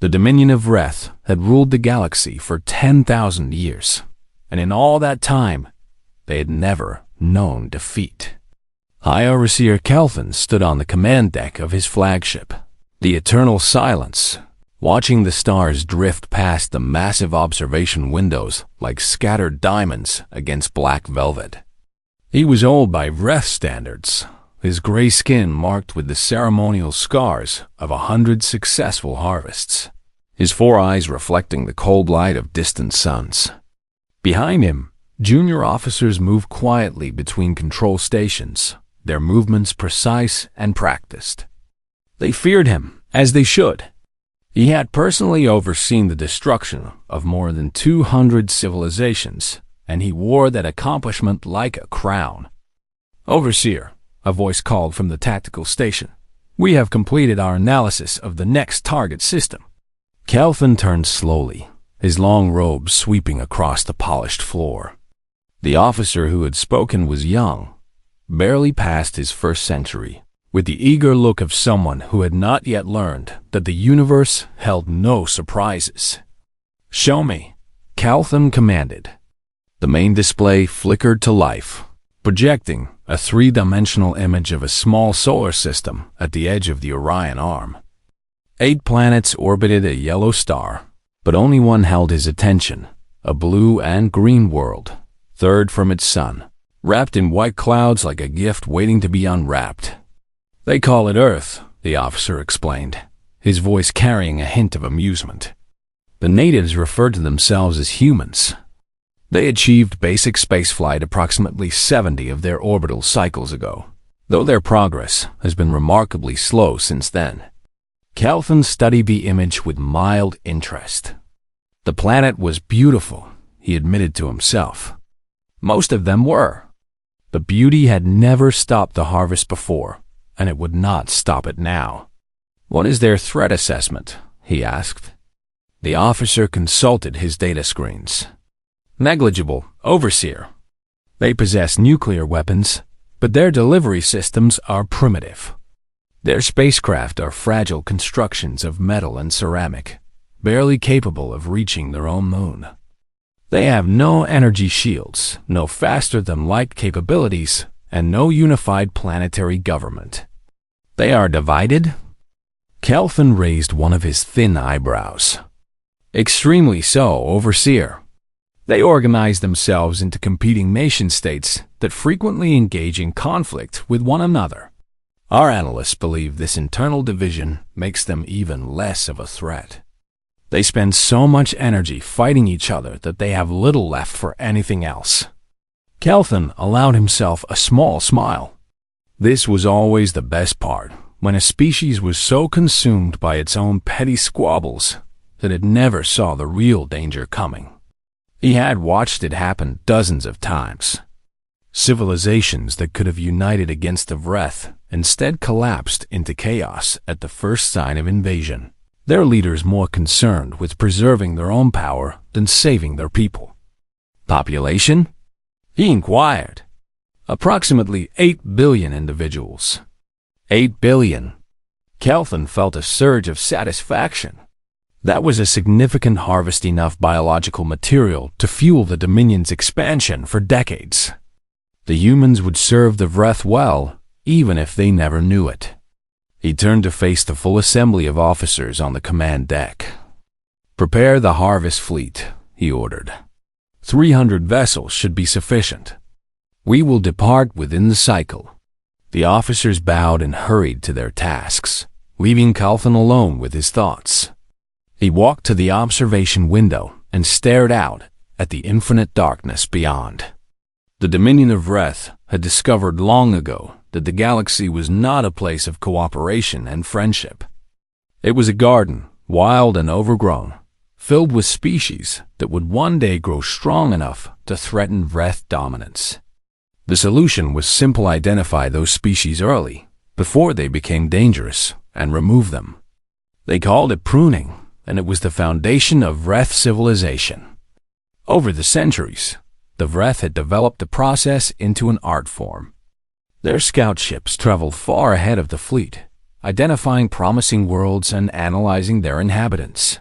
The Dominion of Vreth had ruled the galaxy for 10,000 years, and in all that time, they had never known defeat. High Overseer Kelvin stood on the command deck of his flagship, the Eternal Silence, watching the stars drift past the massive observation windows like scattered diamonds against black velvet. He was old by Vreth standards, his gray skin marked with the ceremonial scars of 100 successful harvests, his 4 eyes reflecting the cold light of distant suns. Behind him, junior officers moved quietly between control stations, their movements precise and practiced. They feared him, as they should. He had personally overseen the destruction of more than 200 civilizations, and he wore that accomplishment like a crown. "Overseer," a voice called from the tactical station, "we have completed our analysis of the next target system." Kelvin turned slowly, his long robe sweeping across the polished floor. The officer who had spoken was young, barely past his first century, with the eager look of someone who had not yet learned that the universe held no surprises. "Show me," Kelvin commanded. The main display flickered to life, projecting a 3-dimensional image of a small solar system at the edge of the Orion Arm. 8 planets orbited a yellow star, but only one held his attention, a blue and green world, third from its sun, wrapped in white clouds like a gift waiting to be unwrapped. "They call it Earth," the officer explained, his voice carrying a hint of amusement. The natives referred to themselves as humans. They achieved basic spaceflight approximately 70 of their orbital cycles ago, though their progress has been remarkably slow since then. Kelvin studied the image with mild interest. The planet was beautiful, he admitted to himself. Most of them were. The beauty had never stopped the harvest before, and it would not stop it now. "What is their threat assessment?" he asked. The officer consulted his data screens. "Negligible, Overseer. They possess nuclear weapons, but their delivery systems are primitive. Their spacecraft are fragile constructions of metal and ceramic, barely capable of reaching their own moon. They have no energy shields, no faster-than-light capabilities, and no unified planetary government. They are divided?" Kelvin raised one of his thin eyebrows. "Extremely so, Overseer. They organize themselves into competing nation-states that frequently engage in conflict with one another. Our analysts believe this internal division makes them even less of a threat. They spend so much energy fighting each other that they have little left for anything else." Kelvin allowed himself a small smile. This was always the best part, when a species was so consumed by its own petty squabbles that it never saw the real danger coming. He had watched it happen dozens of times. Civilizations that could have united against the Vreth instead collapsed into chaos at the first sign of invasion, their leaders more concerned with preserving their own power than saving their people. "Population?" he inquired. "Approximately 8 billion individuals." 8 billion. Kelvin felt a surge of satisfaction. That was a significant harvest, enough biological material to fuel the Dominion's expansion for decades. The humans would serve the Vreth well, even if they never knew it. He turned to face the full assembly of officers on the command deck. "Prepare the harvest fleet," he ordered. 300 vessels should be sufficient. We will depart within the cycle." The officers bowed and hurried to their tasks, leaving Kelvin alone with his thoughts. He walked to the observation window and stared out at the infinite darkness beyond. The Dominion of Vreth had discovered long ago that the galaxy was not a place of cooperation and friendship. It was a garden, wild and overgrown, filled with species that would one day grow strong enough to threaten Vreth dominance. The solution was simple: identify those species early, before they became dangerous, and remove them. They called it pruning, and it was the foundation of Vreth civilization. Over the centuries, the Vreth had developed the process into an art form. Their scout ships traveled far ahead of the fleet, identifying promising worlds and analyzing their inhabitants.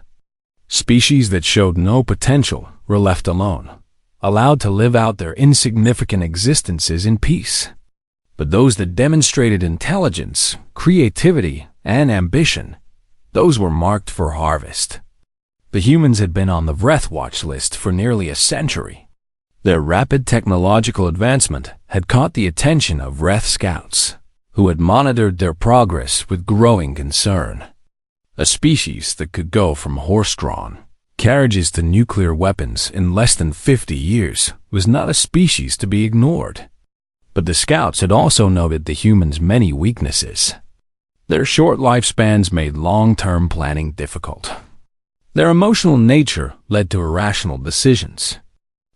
Species that showed no potential were left alone, allowed to live out their insignificant existences in peace. But those that demonstrated intelligence, creativity, and ambition, those were marked for harvest. The humans had been on the Vreth watch list for nearly a century. Their rapid technological advancement had caught the attention of Vreth scouts, who had monitored their progress with growing concern. A species that could go from horse-drawn carriages to nuclear weapons in less than 50 years was not a species to be ignored. But the scouts had also noted the humans' many weaknesses. Their short lifespans made long-term planning difficult. Their emotional nature led to irrational decisions,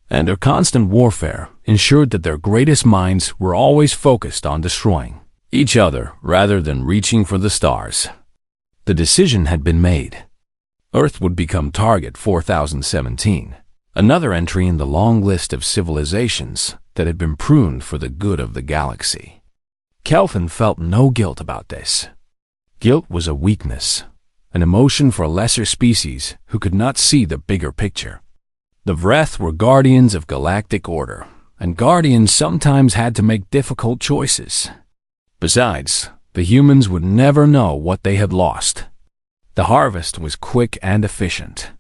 and their constant warfare ensured that their greatest minds were always focused on destroying each other rather than reaching for the stars. The decision had been made. Earth would become Target 4017, another entry in the long list of civilizations that had been pruned for the good of the galaxy. Kelvin felt no guilt about this. Guilt was a weakness, an emotion for a lesser species who could not see the bigger picture. The Vreth were guardians of galactic order, and guardians sometimes had to make difficult choices. Besides, the humans would never know what they had lost. The harvest was quick and efficient.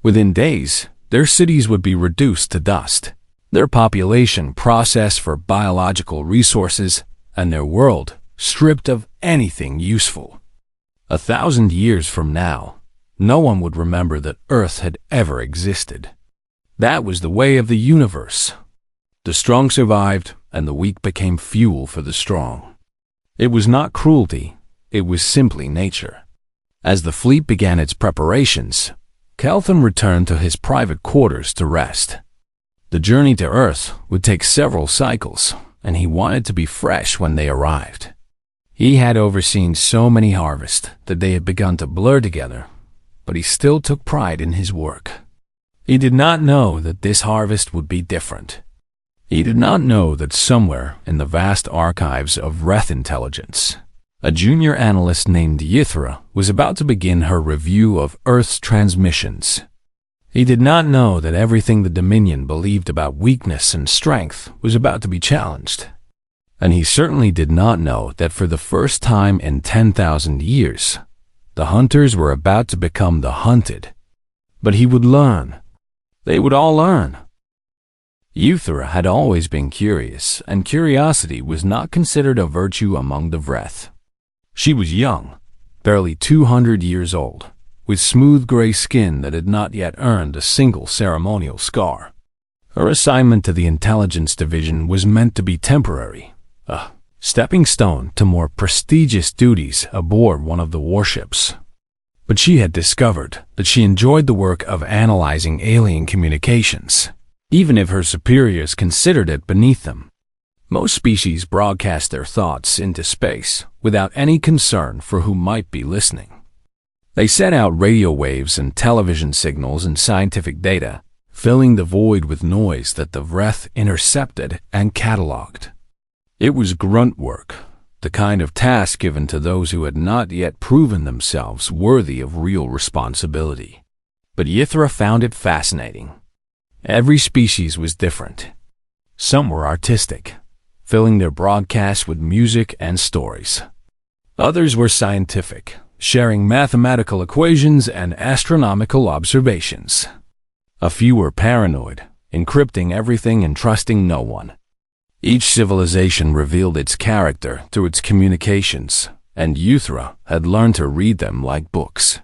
Within days, their cities would be reduced to dust, their population processed for biological resources, and their world stripped of anything useful. 1,000 years from now, no one would remember that Earth had ever existed. That was the way of the universe. The strong survived, and the weak became fuel for the strong. It was not cruelty, it was simply nature. As the fleet began its preparations, Kelvin returned to his private quarters to rest. The journey to Earth would take several cycles, and he wanted to be fresh when they arrived. He had overseen so many harvests that they had begun to blur together, but he still took pride in his work. He did not know that this harvest would be different. He did not know that somewhere in the vast archives of Vreth intelligence, a junior analyst named Yithra was about to begin her review of Earth's transmissions. He did not know that everything the Dominion believed about weakness and strength was about to be challenged. And he certainly did not know that for the first time in 10,000 years, the hunters were about to become the hunted. But he would learn. They would all learn. Yithra had always been curious, and curiosity was not considered a virtue among the Vreth. She was young, barely 200 years old, with smooth gray skin that had not yet earned a single ceremonial scar. Her assignment to the intelligence division was meant to be temporary, a stepping stone to more prestigious duties aboard one of the warships. But she had discovered that she enjoyed the work of analyzing alien communications, even if her superiors considered it beneath them. Most species broadcast their thoughts into space without any concern for who might be listening. They sent out radio waves and television signals and scientific data, filling the void with noise that the Vreth intercepted and cataloged. It was grunt work, the kind of task given to those who had not yet proven themselves worthy of real responsibility. But Yithra found it fascinating. Every species was different. Some were artistic, filling their broadcasts with music and stories. Others were scientific, sharing mathematical equations and astronomical observations. A few were paranoid, encrypting everything and trusting no one. Each civilization revealed its character through its communications, and Yithra had learned to read them like books.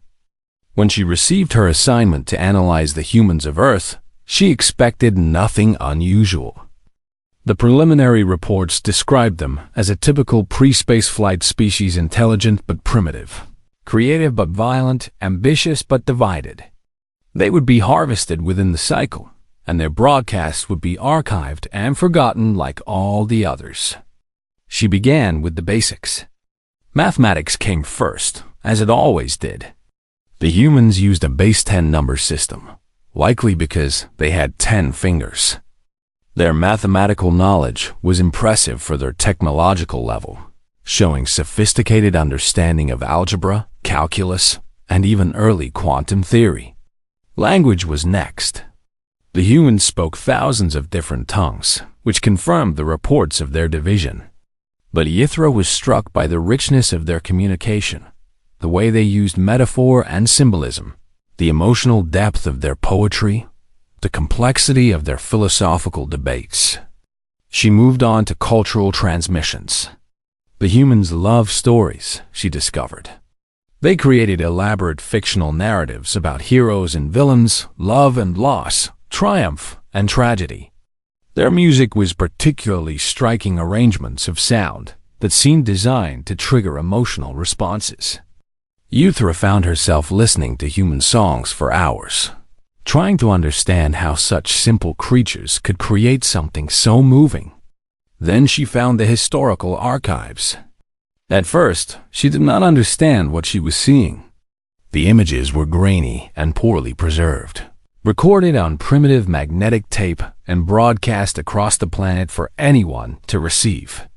When she received her assignment to analyze the humans of Earth, she expected nothing unusual. The preliminary reports described them as a typical pre-spaceflight species, intelligent but primitive, creative but violent, ambitious but divided. They would be harvested within the cycle, and their broadcasts would be archived and forgotten like all the others. She began with the basics. Mathematics came first, as it always did. The humans used a base 10 number system, likely because they had 10 fingers. Their mathematical knowledge was impressive for their technological level, showing sophisticated understanding of algebra, calculus, and even early quantum theory. Language was next. The humans spoke thousands of different tongues, which confirmed the reports of their division. But Yithra was struck by the richness of their communication, the way they used metaphor and symbolism, the emotional depth of their poetry, the complexity of their philosophical debates. She moved on to cultural transmissions. The humans love stories, she discovered. They created elaborate fictional narratives about heroes and villains, love and loss, triumph and tragedy. Their music was particularly striking arrangements of sound that seemed designed to trigger emotional responses. Yithra found herself listening to human songs for hours, trying to understand how such simple creatures could create something so moving. Then she found the historical archives. At first, she did not understand what she was seeing. The images were grainy and poorly preserved, recorded on primitive magnetic tape and broadcast across the planet for anyone to receive.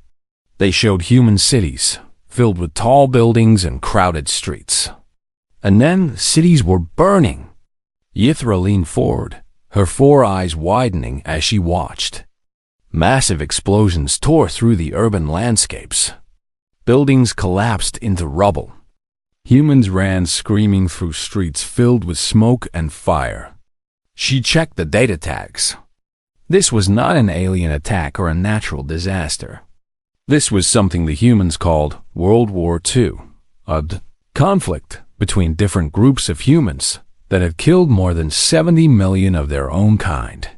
They showed human cities, filled with tall buildings and crowded streets. And then cities were burning. Yithra leaned forward, her four eyes widening as she watched. Massive explosions tore through the urban landscapes. Buildings collapsed into rubble. Humans ran screaming through streets filled with smoke and fire. She checked the data tags. This was not an alien attack or a natural disaster. This was something the humans called World War II, a conflict between different groups of humans that had killed more than 70 million of their own kind.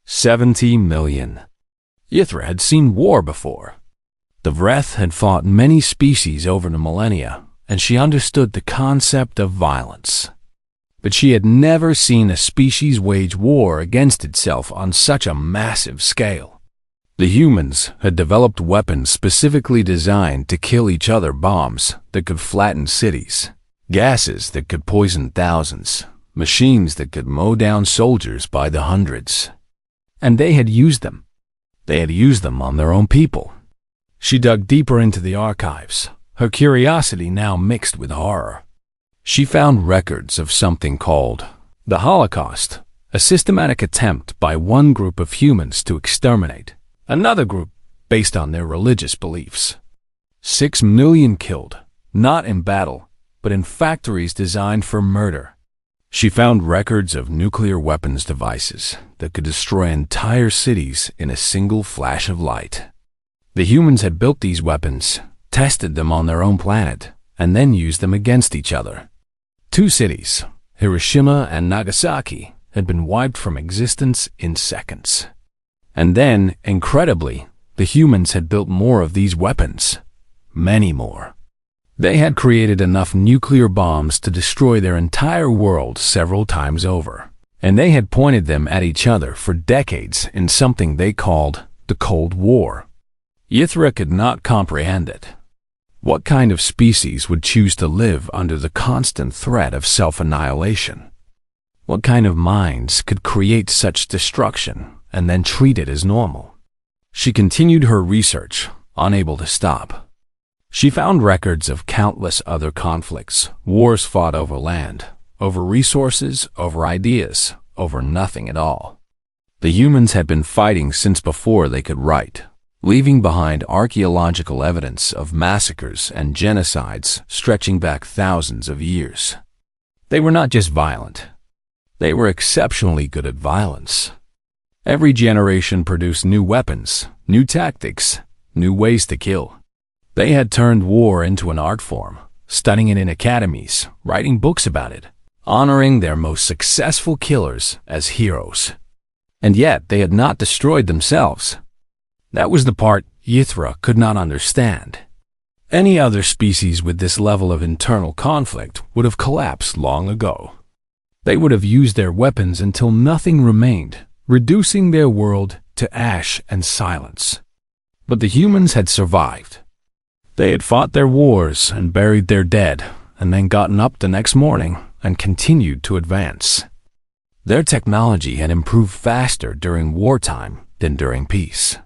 70 million. Yithra had seen war before. The Vreth had fought many species over the millennia, and she understood the concept of violence. But she had never seen a species wage war against itself on such a massive scale. The humans had developed weapons specifically designed to kill each other, bombs that could flatten cities, gases that could poison thousands, machines that could mow down soldiers by the hundreds. And they had used them. They had used them on their own people. She dug deeper into the archives, her curiosity now mixed with horror. She found records of something called the Holocaust, a systematic attempt by one group of humans to exterminate another group based on their religious beliefs. 6 million killed, not in battle, but in factories designed for murder. She found records of nuclear weapons devices that could destroy entire cities in a single flash of light. The humans had built these weapons, tested them on their own planet, and then used them against each other. 2 cities, Hiroshima and Nagasaki, had been wiped from existence in seconds. And then, incredibly, the humans had built more of these weapons. Many more. They had created enough nuclear bombs to destroy their entire world several times over. And they had pointed them at each other for decades in something they called the Cold War. Yithra could not comprehend it. What kind of species would choose to live under the constant threat of self-annihilation? What kind of minds could create such destruction and then treat it as normal? She continued her research, unable to stop. She found records of countless other conflicts, wars fought over land, over resources, over ideas, over nothing at all. The humans had been fighting since before they could write, leaving behind archaeological evidence of massacres and genocides stretching back thousands of years. They were not just violent. They were exceptionally good at violence. Every generation produced new weapons, new tactics, new ways to kill. They had turned war into an art form, studying it in academies, writing books about it, honoring their most successful killers as heroes. And yet they had not destroyed themselves. That was the part Yithra could not understand. Any other species with this level of internal conflict would have collapsed long ago. They would have used their weapons until nothing remained, reducing their world to ash and silence. But the humans had survived. They had fought their wars and buried their dead, and then gotten up the next morning and continued to advance. Their technology had improved faster during wartime than during peace.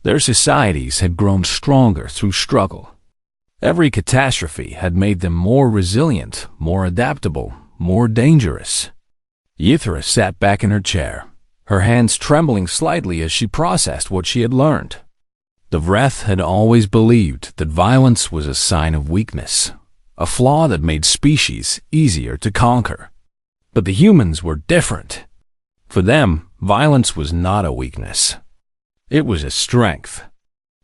Their societies had grown stronger through struggle, Every catastrophe had made them more resilient, more adaptable, more dangerous. Ythra sat back in her chair, her hands trembling slightly as she processed what she had learned. The Vreth had always believed that violence was a sign of weakness, a flaw that made species easier to conquer. But the humans were different. For them, violence was not a weakness. It was a strength.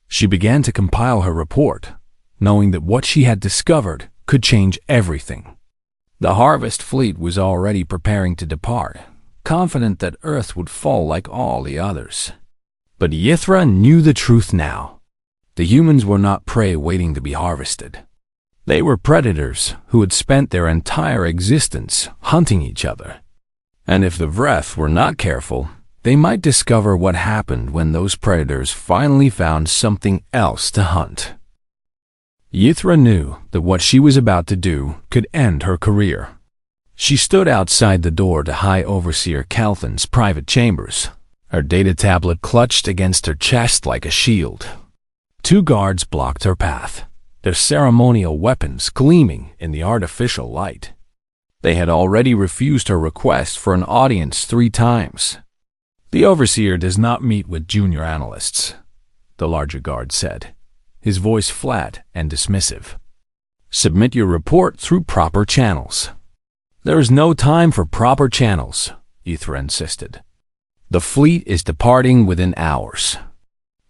She began to compile her report, knowing that what she had discovered could change everything. The Harvest fleet was already preparing to depart, confident that Earth would fall like all the others. But Ythra knew the truth now. The humans were not prey waiting to be harvested. They were predators who had spent their entire existence hunting each other. And if the Vreth were not careful, they might discover what happened when those predators finally found something else to hunt. Ythra knew that what she was about to do could end her career. She stood outside the door to High Overseer Calthan's private chambers, her data tablet clutched against her chest like a shield. 2 guards blocked her path, their ceremonial weapons gleaming in the artificial light. They had already refused her request for an audience 3 times. "The Overseer does not meet with junior analysts," the larger guard said, his voice flat and dismissive. "Submit your report through proper channels." "There is no time for proper channels," Ythra insisted. "The fleet is departing within hours.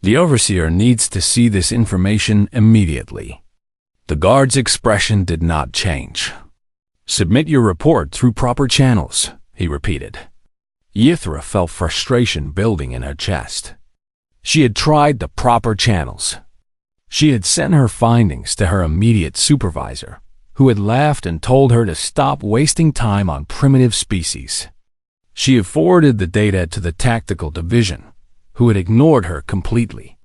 The Overseer needs to see this information immediately." The guard's expression did not change. "Submit your report through proper channels," he repeated. Ythra felt frustration building in her chest. She had tried the proper channels. She had sent her findings to her immediate supervisor, who had laughed and told her to stop wasting time on primitive species. She had forwarded the data to the Tactical Division, who had ignored her completely.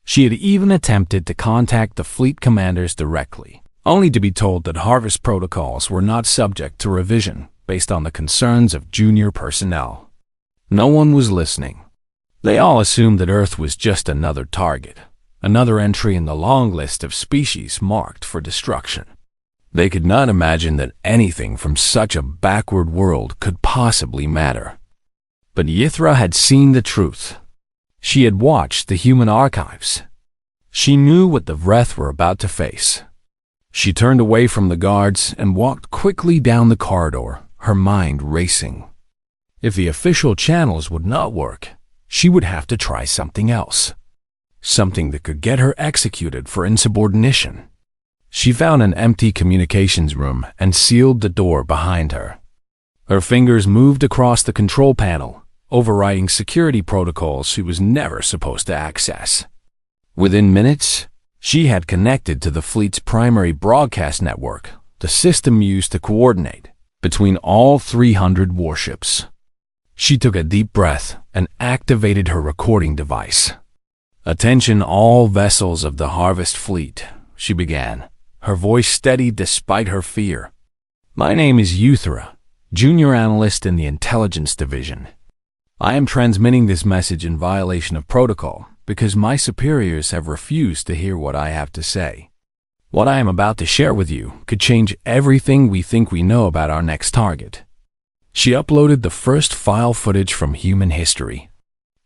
She had even attempted to contact the fleet commanders directly, only to be told that harvest protocols were not subject to revision based on the concerns of junior personnel. No one was listening. They all assumed that Earth was just another target, another entry in the long list of species marked for destruction. They could not imagine that anything from such a backward world could possibly matter. But Ythra had seen the truth. She had watched the human archives. She knew what the Vreth were about to face. She turned away from the guards and walked quickly down the corridor, her mind racing. If the official channels would not work, she would have to try something else. Something that could get her executed for insubordination. She found an empty communications room and sealed the door behind her. Her fingers moved across the control panel, overriding security protocols she was never supposed to access. Within minutes, she had connected to the fleet's primary broadcast network, the system used to coordinate between all 300 warships. She took a deep breath and activated her recording device. "Attention all vessels of the Harvest Fleet," she began, her voice steady despite her fear. "My name is Ythra, junior analyst in the Intelligence Division. I am transmitting this message in violation of protocol because my superiors have refused to hear what I have to say. What I am about to share with you could change everything we think we know about our next target." She uploaded the first file footage from human history.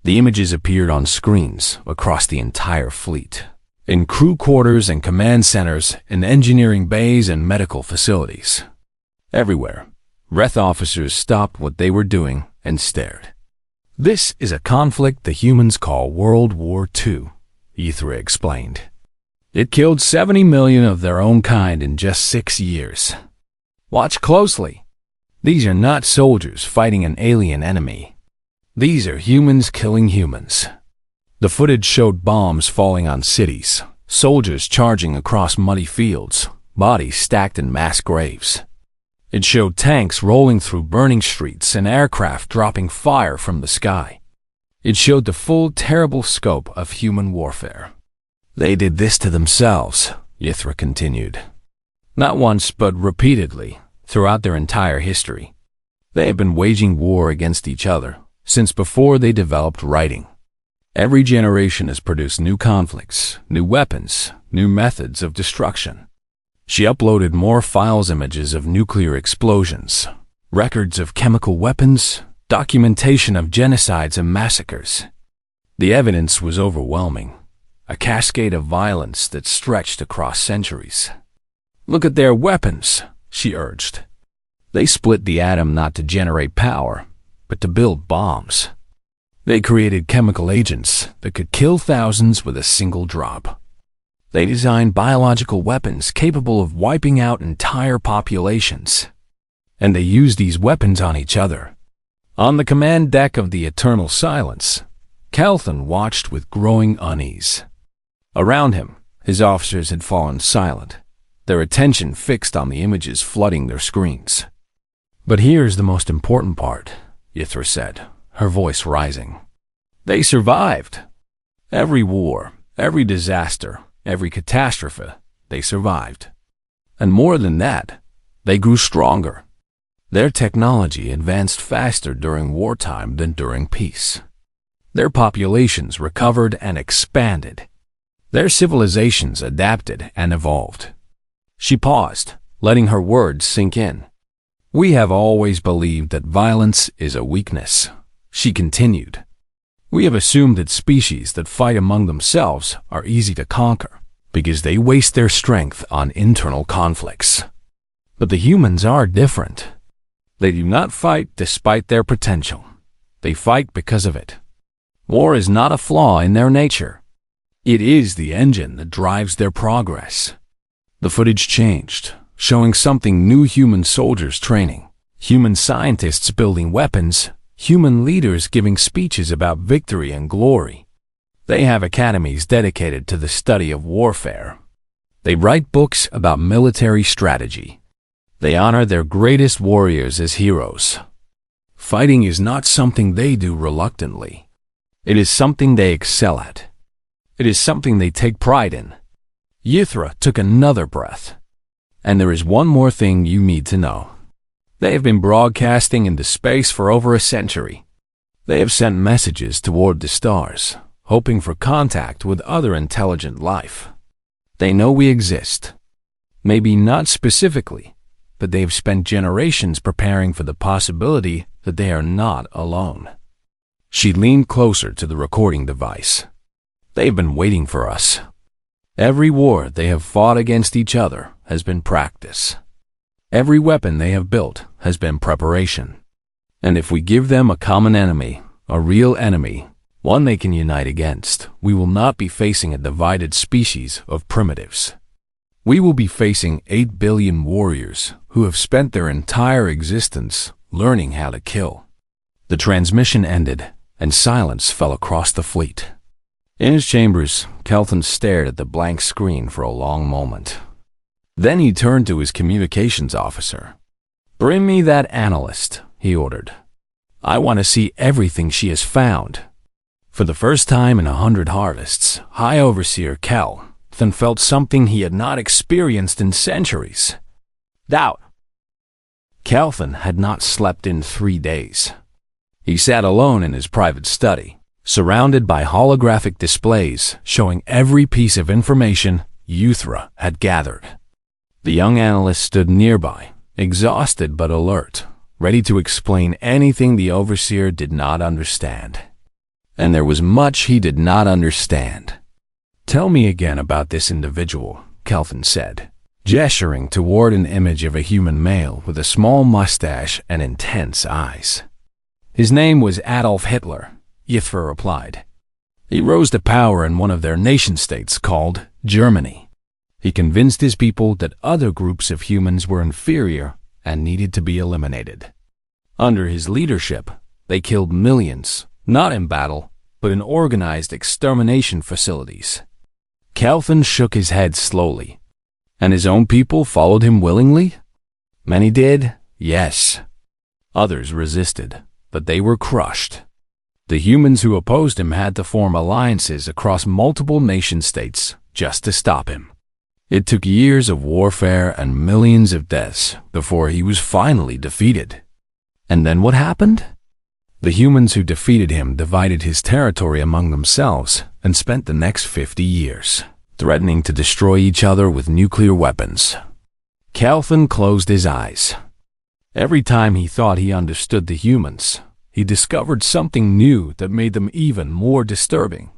The images appeared on screens across the entire fleet, in crew quarters and command centers, in engineering bays and medical facilities. Everywhere, Vreth officers stopped what they were doing and stared. "This is a conflict the humans call World War II," Ythra explained. "It killed 70 million of their own kind in just 6 years. Watch closely. These are not soldiers fighting an alien enemy. These are humans killing humans." The footage showed bombs falling on cities, soldiers charging across muddy fields, bodies stacked in mass graves. It showed tanks rolling through burning streets and aircraft dropping fire from the sky. It showed the full terrible scope of human warfare. "They did this to themselves," Ythra continued. "Not once, but repeatedly, throughout their entire history. They have been waging war against each other since before they developed writing. Every generation has produced new conflicts, new weapons, new methods of destruction. She uploaded more files, images of nuclear explosions, records of chemical weapons, documentation of genocides and massacres. The evidence was overwhelming, a cascade of violence that stretched across centuries. "Look at their weapons," she urged. "They split the atom not to generate power, but to build bombs. They created chemical agents that could kill thousands with a single drop. They designed biological weapons capable of wiping out entire populations. And they used these weapons on each other." On the command deck of the Eternal Silence, Kelthon watched with growing unease. Around him, his officers had fallen silent, their attention fixed on the images flooding their screens. "But here's the most important part," Yithra said, her voice rising. "They survived. Every war, every disaster, every catastrophe, they survived. And more than that, they grew stronger. Their technology advanced faster during wartime than during peace. Their populations recovered and expanded. Their civilizations adapted and evolved." She paused, letting her words sink in. "We have always believed that violence is a weakness," she continued. "We have assumed that species that fight among themselves are easy to conquer because they waste their strength on internal conflicts. But the humans are different. They do not fight despite their potential. They fight because of it. War is not a flaw in their nature. It is the engine that drives their progress." The footage changed, showing something new: human soldiers training, human scientists building weapons, human leaders giving speeches about victory and glory. They have academies dedicated to the study of warfare. They write books about military strategy. They honor their greatest warriors as heroes. Fighting is not something they do reluctantly. It is something they excel at. It is something they take pride in. Yithra took another breath. "And there is one more thing you need to know. They have been broadcasting into space for over a century. They have sent messages toward the stars, hoping for contact with other intelligent life. They know we exist. Maybe not specifically, but they have spent generations preparing for the possibility that they are not alone." She leaned closer to the recording device. "They've been waiting for us. Every war they have fought against each other has been practice. Every weapon they have built has been preparation. And if we give them a common enemy, a real enemy, one they can unite against, we will not be facing a divided species of primitives. We will be facing 8 billion warriors who have spent their entire existence learning how to kill." The transmission ended, and silence fell across the fleet. In his chambers, Kelthon stared at the blank screen for a long moment. Then he turned to his communications officer. "Bring me that analyst," he ordered. "I want to see everything she has found." For the first time in 100 harvests, High Overseer Kelthon felt something he had not experienced in centuries: doubt. Kelthon had not slept in 3 days. He sat alone in his private study, surrounded by holographic displays showing every piece of information Yithra had gathered. The young analyst stood nearby, exhausted but alert, ready to explain anything the overseer did not understand. And there was much he did not understand. "Tell me again about this individual," Kelthon said, gesturing toward an image of a human male with a small mustache and intense eyes. "His name was Adolf Hitler," Yithra replied. "He rose to power in one of their nation-states called Germany. He convinced his people that other groups of humans were inferior and needed to be eliminated. Under his leadership, they killed millions, not in battle, but in organized extermination facilities." Kelthon shook his head slowly. "And his own people followed him willingly?" "Many did, yes. Others resisted, but they were crushed. The humans who opposed him had to form alliances across multiple nation-states just to stop him. It took years of warfare and millions of deaths before he was finally defeated." "And then what happened?" "The humans who defeated him divided his territory among themselves and spent the next 50 years threatening to destroy each other with nuclear weapons. Calvin closed his eyes. Every time he thought he understood the humans, he discovered something new that made them even more disturbing.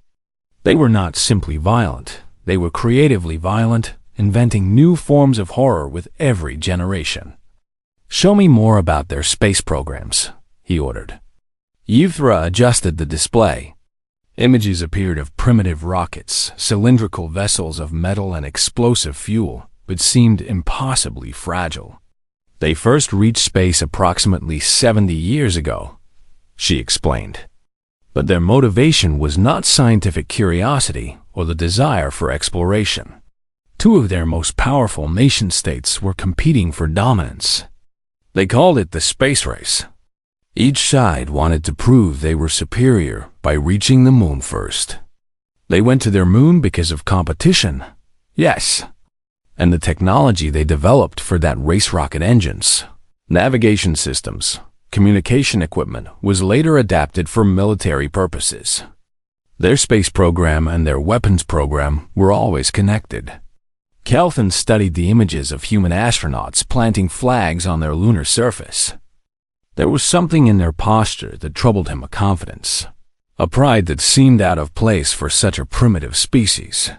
They were not simply violent. They were creatively violent, inventing new forms of horror with every generation. "Show me more about their space programs," he ordered. Ythra adjusted the display. Images appeared of primitive rockets, cylindrical vessels of metal and explosive fuel, but seemed impossibly fragile. "They first reached space approximately 70 years ago," she explained. "But their motivation was not scientific curiosity or the desire for exploration. Two of their most powerful nation-states were competing for dominance. They called it the space race. Each side wanted to prove they were superior by reaching the moon first. They went to their moon because of competition, yes, and the technology they developed for that race, rocket engines, navigation systems, communication equipment, was later adapted for military purposes. Their space program and their weapons program were always connected." Calvin studied the images of human astronauts planting flags on their lunar surface. There was something in their posture that troubled him, a confidence, a pride that seemed out of place for such a primitive species.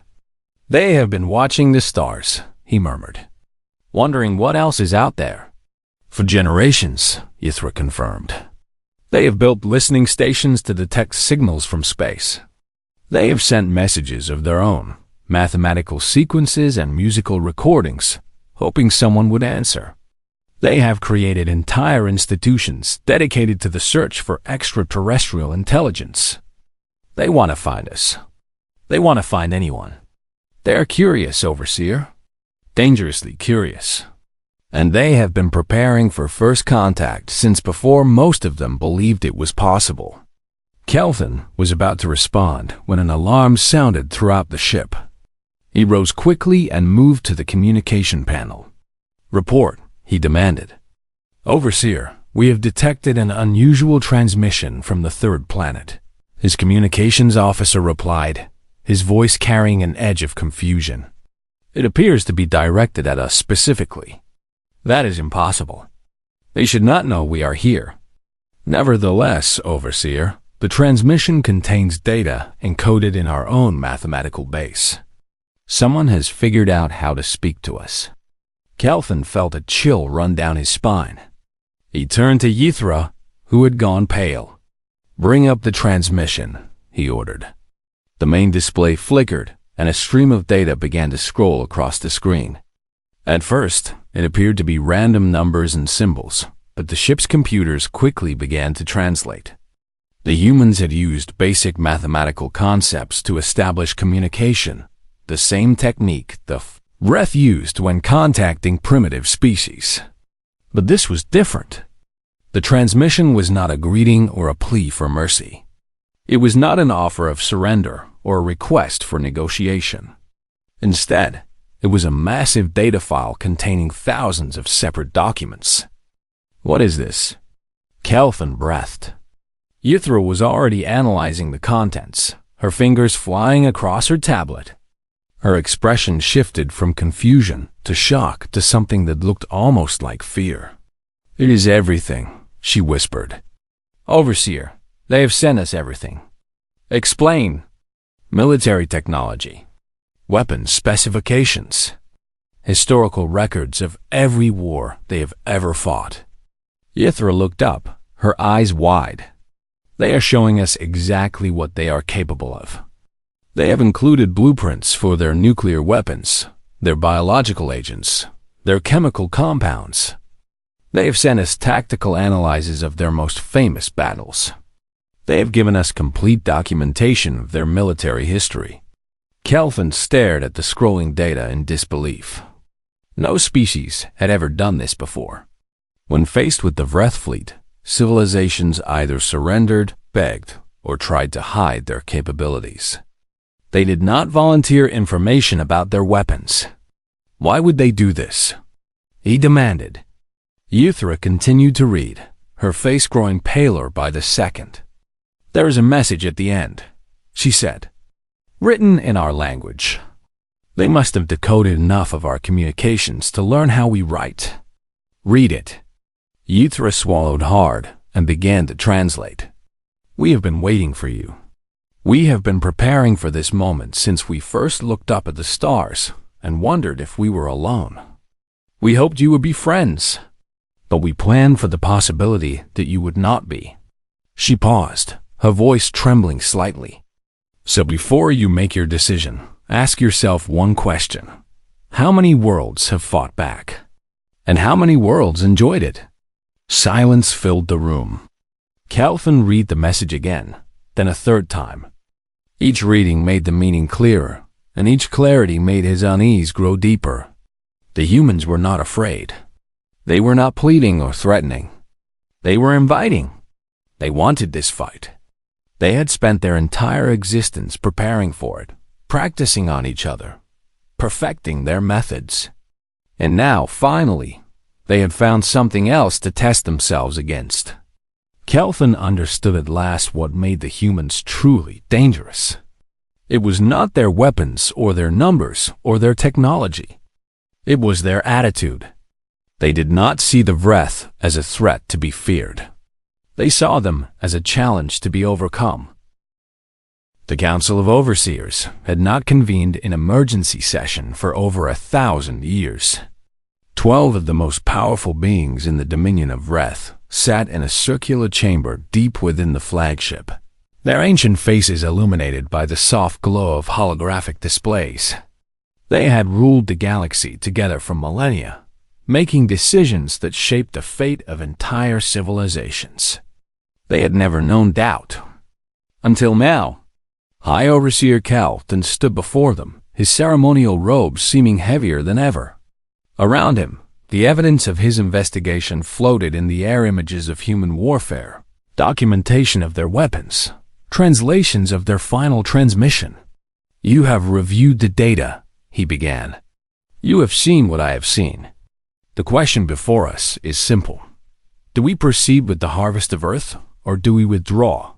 "They have been watching the stars," he murmured, "wondering what else is out there." "For generations," Ythra confirmed. "They have built listening stations to detect signals from space. They have sent messages of their own, mathematical sequences and musical recordings, hoping someone would answer. They have created entire institutions dedicated to the search for extraterrestrial intelligence. They want to find us. They want to find anyone. They are curious, Overseer. Dangerously curious. And they have been preparing for first contact since before most of them believed it was possible." Calvin was about to respond when an alarm sounded throughout the ship. He rose quickly and moved to the communication panel. "Report," he demanded. "Overseer, we have detected an unusual transmission from the third planet," his communications officer replied, his voice carrying an edge of confusion. "It appears to be directed at us specifically." "That is impossible. They should not know we are here." "Nevertheless, Overseer, the transmission contains data encoded in our own mathematical base. Someone has figured out how to speak to us." Calvin felt a chill run down his spine. He turned to Ythra, who had gone pale. "Bring up the transmission," he ordered. The main display flickered, and a stream of data began to scroll across the screen. At first, it appeared to be random numbers and symbols, but the ship's computers quickly began to translate. The humans had used basic mathematical concepts to establish communication, the same technique the Wraith used when contacting primitive species. But this was different. The transmission was not a greeting or a plea for mercy. It was not an offer of surrender or a request for negotiation. Instead, it was a massive data file containing thousands of separate documents. "What is this?" Calvin breathed. Ythra was already analyzing the contents, her fingers flying across her tablet. Her expression shifted from confusion to shock to something that looked almost like fear. "It is everything," she whispered. "Overseer, they have sent us everything." "Explain." "Military technology, weapons specifications, historical records of every war they have ever fought." Ythra looked up, her eyes wide. "They are showing us exactly what they are capable of. They have included blueprints for their nuclear weapons, their biological agents, their chemical compounds. They have sent us tactical analyses of their most famous battles. They have given us complete documentation of their military history." Calvin stared at the scrolling data in disbelief. No species had ever done this before. When faced with the Wraith fleet, civilizations either surrendered, begged, or tried to hide their capabilities. They did not volunteer information about their weapons. Why would they do this? He demanded. Ythra continued to read, her face growing paler by the second. "There is a message at the end," she said, "written in our language. They must have decoded enough of our communications to learn how we write. Read it. Yuthra swallowed hard and began to translate. We have been waiting for you. We have been preparing for this moment since we first looked up at the stars and wondered if we were alone. We hoped you would be friends, but we planned for the possibility that you would not be. She paused, her voice trembling slightly. So before you make your decision, ask yourself one question. How many worlds have fought back? And how many worlds enjoyed it? Silence filled the room. Calvin read the message again, then a third time. Each reading made the meaning clearer, and each clarity made his unease grow deeper. The humans were not afraid. They were not pleading or threatening. They were inviting. They wanted this fight. They had spent their entire existence preparing for it, practicing on each other, perfecting their methods. And now, finally, they had found something else to test themselves against. Kelvin understood at last what made the humans truly dangerous. It was not their weapons or their numbers or their technology. It was their attitude. They did not see the Vreth as a threat to be feared. They saw them as a challenge to be overcome. The Council of Overseers had not convened in emergency session for over 1,000 years. 12 of the most powerful beings in the dominion of Vreth sat in a circular chamber deep within the flagship, their ancient faces illuminated by the soft glow of holographic displays. They had ruled the galaxy together for millennia, making decisions that shaped the fate of entire civilizations. They had never known doubt. Until now. High Overseer Calvin stood before them, his ceremonial robes seeming heavier than ever. Around him, the evidence of his investigation floated in the air: images of human warfare, documentation of their weapons, translations of their final transmission. You have reviewed the data, he began. You have seen what I have seen. The question before us is simple. Do we proceed with the harvest of Earth, or do we withdraw?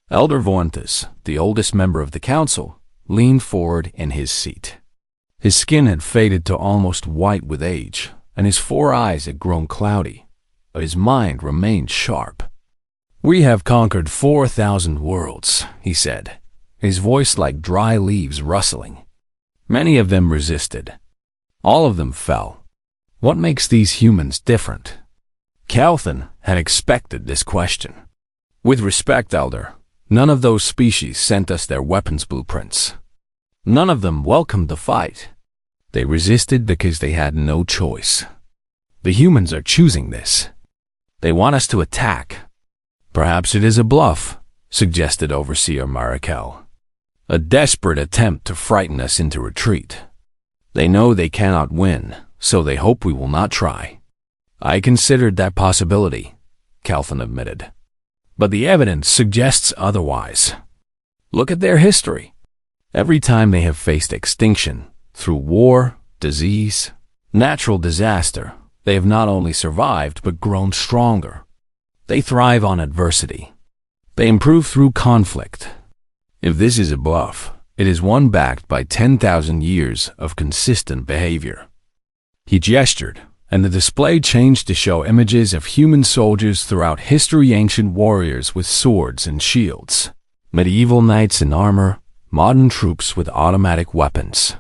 Elder Voanthus, the oldest member of the council, leaned forward in his seat. His skin had faded to almost white with age, and his 4 eyes had grown cloudy, but his mind remained sharp. We have conquered 4,000 worlds, he said, his voice like dry leaves rustling. Many of them resisted. All of them fell. What makes these humans different? Calvin had expected this question. With respect, Elder, none of those species sent us their weapons blueprints. None of them welcomed the fight. They resisted because they had no choice. The humans are choosing this. They want us to attack. Perhaps it is a bluff, suggested Overseer Marakel. A desperate attempt to frighten us into retreat. They know they cannot win, so they hope we will not try. I considered that possibility, Calvin admitted. But the evidence suggests otherwise. Look at their history. Every time they have faced extinction, through war, disease, natural disaster, they have not only survived but grown stronger. They thrive on adversity. They improve through conflict. If this is a bluff, it is one backed by 10,000 years of consistent behavior. He gestured, and the display changed to show images of human soldiers throughout history: ancient warriors with swords and shields, medieval knights in armor, modern troops with automatic weapons.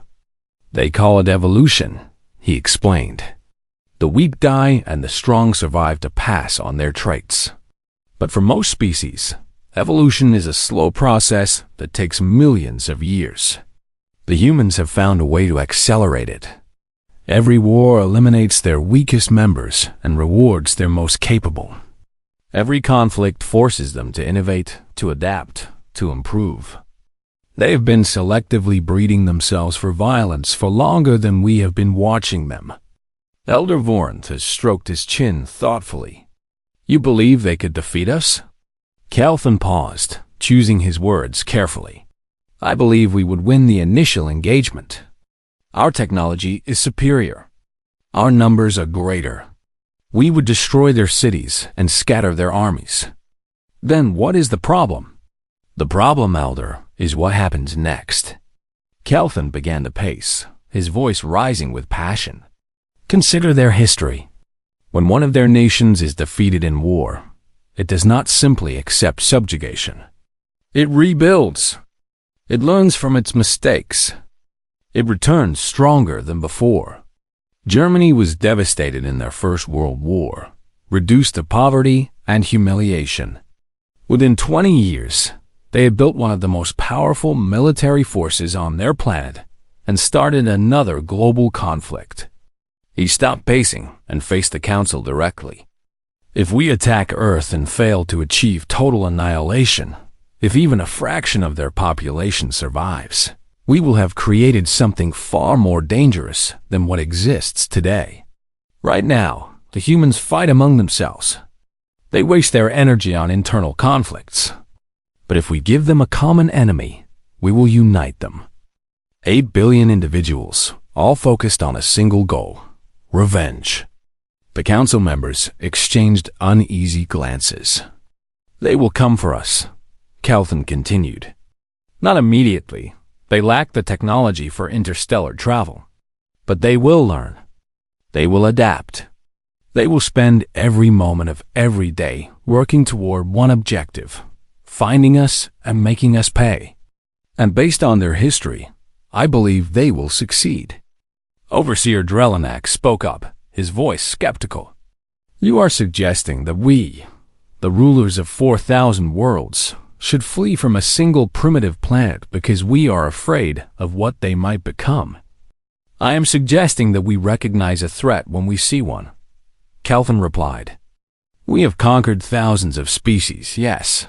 They call it evolution, he explained. The weak die and the strong survive to pass on their traits. But for most species, evolution is a slow process that takes millions of years. The humans have found a way to accelerate it. Every war eliminates their weakest members and rewards their most capable. Every conflict forces them to innovate, to adapt, to improve. They have been selectively breeding themselves for violence for longer than we have been watching them. Elder Voranth has stroked his chin thoughtfully. You believe they could defeat us? Calvin paused, choosing his words carefully. I believe we would win the initial engagement. Our technology is superior. Our numbers are greater. We would destroy their cities and scatter their armies. Then what is the problem? The problem, Elder, is what happens next. Calvin began to pace, his voice rising with passion. Consider their history. When one of their nations is defeated in war, it does not simply accept subjugation. It rebuilds. It learns from its mistakes. It returns stronger than before. Germany was devastated in their First World War, reduced to poverty and humiliation. Within 20 years, they had built one of the most powerful military forces on their planet and started another global conflict. He stopped pacing and faced the Council directly. If we attack Earth and fail to achieve total annihilation, if even a fraction of their population survives, we will have created something far more dangerous than what exists today. Right now, the humans fight among themselves. They waste their energy on internal conflicts. But if we give them a common enemy, we will unite them. 8 billion individuals, all focused on a single goal: revenge. The council members exchanged uneasy glances. They will come for us, Kelvin continued. Not immediately. They lack the technology for interstellar travel. But they will learn. They will adapt. They will spend every moment of every day working toward one objective: finding us and making us pay. And based on their history, I believe they will succeed. Overseer Drelenak spoke up, his voice skeptical. You are suggesting that we, the rulers of 4,000 worlds, should flee from a single primitive planet because we are afraid of what they might become. I am suggesting that we recognize a threat when we see one, Kelvin replied. We have conquered thousands of species, yes.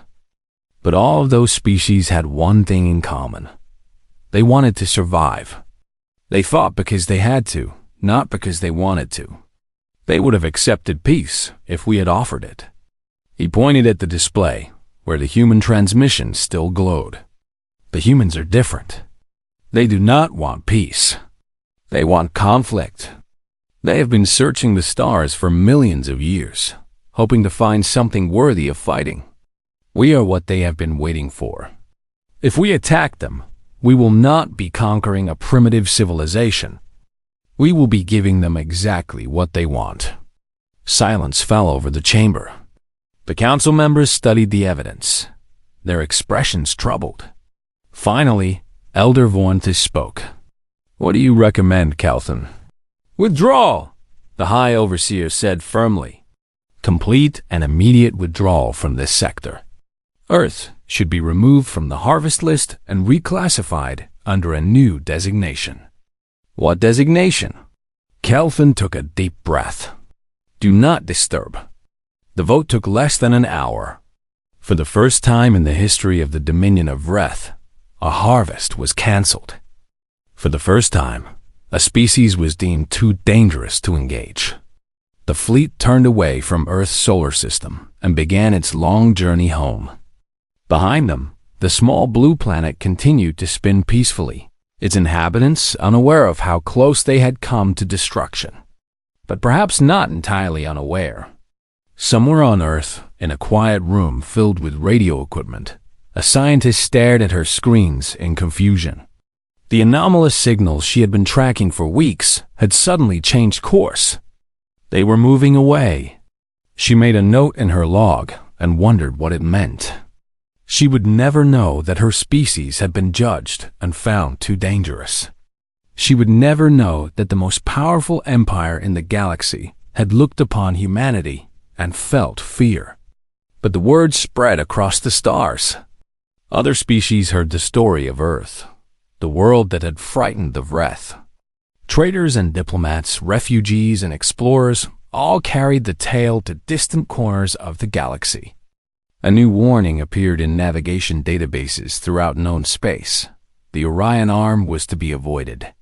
But all of those species had one thing in common. They wanted to survive. They fought because they had to, not because they wanted to. They would have accepted peace if we had offered it. He pointed at the display, where the human transmission still glowed. The humans are different. They do not want peace. They want conflict. They have been searching the stars for millions of years, hoping to find something worthy of fighting. We are what they have been waiting for. If we attack them, we will not be conquering a primitive civilization. We will be giving them exactly what they want. Silence fell over the chamber. The council members studied the evidence, their expressions troubled. Finally, Elder Vointis spoke. What do you recommend, Kelvin? Withdrawal, the High Overseer said firmly. Complete and immediate withdrawal from this sector. Earth should be removed from the harvest list and reclassified under a new designation. What designation? Kelvin took a deep breath. Do not disturb. The vote took less than an hour. For the first time in the history of the Dominion of Vreth, a harvest was cancelled. For the first time, a species was deemed too dangerous to engage. The fleet turned away from Earth's solar system and began its long journey home. Behind them, the small blue planet continued to spin peacefully, its inhabitants unaware of how close they had come to destruction. But perhaps not entirely unaware. Somewhere on Earth, in a quiet room filled with radio equipment, a scientist stared at her screens in confusion. The anomalous signals she had been tracking for weeks had suddenly changed course. They were moving away. She made a note in her log and wondered what it meant. She would never know that her species had been judged and found too dangerous. She would never know that the most powerful empire in the galaxy had looked upon humanity and felt fear. But the word spread across the stars. Other species heard the story of Earth, the world that had frightened the Vreth. Traders and diplomats, refugees and explorers all carried the tale to distant corners of the galaxy. A new warning appeared in navigation databases throughout known space. The Orion Arm was to be avoided.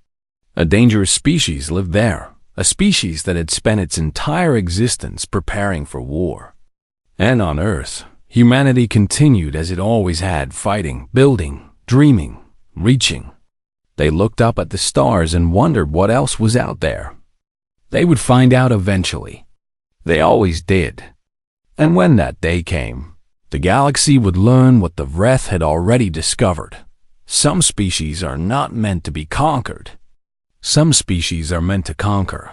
A dangerous species lived there, a species that had spent its entire existence preparing for war. And on Earth, humanity continued as it always had, fighting, building, dreaming, reaching. They looked up at the stars and wondered what else was out there. They would find out eventually. They always did. And when that day came, the galaxy would learn what the Vreth had already discovered. Some species are not meant to be conquered. Some species are meant to conquer,